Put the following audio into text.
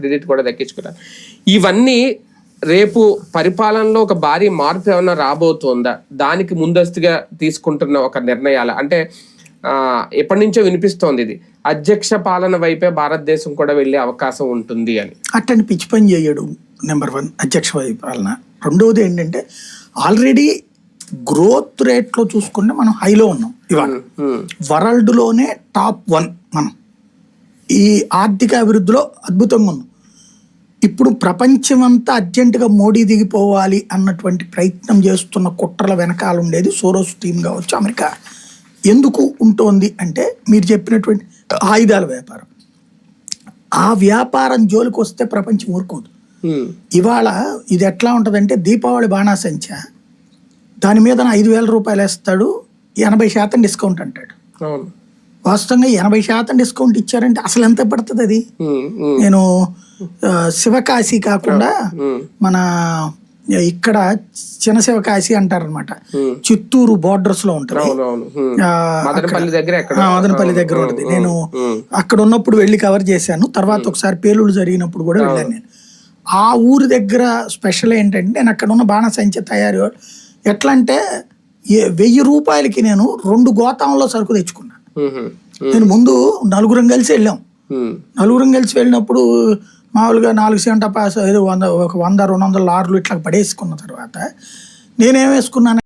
Credit కూడా దక్కించుకున్నారు. ఇవన్నీ రేపు పరిపాలనలో ఒక భారీ మార్పు ఏమైనా రాబోతుందా? దానికి ముందస్తుగా తీసుకుంటున్న ఒక నిర్ణయాలు అంటే ఎప్పటి నుంచో వినిపిస్తోంది ఇది అధ్యక్ష పాలన వైపే భారతదేశం కూడా వెళ్ళే అవకాశం ఉంటుంది అని. అట్టని పిచ్చి పని చేయడు నెంబర్ 1 అధ్యక్ష పాలన. రెండవది ఏంటంటే ఆల్రెడీ గ్రోత్ రేట్లో చూసుకుంటే మనం హైలో ఉన్నాం. ఇవాళ వరల్డ్ లోనే టాప్ 1 మనం ఈ ఆర్థిక అభివృద్ధిలో అద్భుతంగా ఉన్నాం. ఇప్పుడు ప్రపంచమంతా అర్జెంటుగా మోడీ దిగిపోవాలి అన్నటువంటి ప్రయత్నం చేస్తున్న కుట్రల వెనకాల ఉండేది సోరోస్ టీమ్ కావచ్చు, అమెరికా. ఎందుకు ఉంటుంది అంటే మీరు చెప్పినటువంటి ఆయుధాల వ్యాపారం. ఆ వ్యాపారం జోలికి వస్తే ప్రపంచం ఊరుకోదు. ఇవాళ ఇది ఎట్లా ఉంటుందంటే దీపావళి బాణాసంచ దాని మీద 5,000 రూపాయలు వేస్తాడు, 80% డిస్కౌంట్ అంటాడు. వాస్తవంగా 80% డిస్కౌంట్ ఇచ్చారంటే అసలు ఎంత పడుతుంది అది? నేను శివకాశి కాకుండా మన ఇక్కడ చిన్న శివకాశి అంటారనమాట, చిత్తూరు బోర్డర్స్ లో ఉంటుంది, మదనపల్లి దగ్గర ఉంటుంది. నేను అక్కడ ఉన్నప్పుడు వెళ్ళి కవర్ చేశాను. తర్వాత ఒకసారి పేలుళ్ళు జరిగినప్పుడు కూడా వెళ్ళాను నేను. ఆ ఊరి దగ్గర స్పెషల్ ఏంటంటే నేను అక్కడ ఉన్న బాణసంచ తయారీ ఎట్లా అంటే 1,000 రూపాయలకి నేను 2 గోతాంలో సరుకు తెచ్చుకున్నా. నేను ముందు నలుగురం కలిసి వెళ్ళాం. నలుగురం కలిసి వెళ్ళినప్పుడు మామూలుగా 4 సెంట పాస్ 100, 200 లార్లు ఇట్లా పడేసుకున్న తర్వాత నేనేం వేసుకున్నాను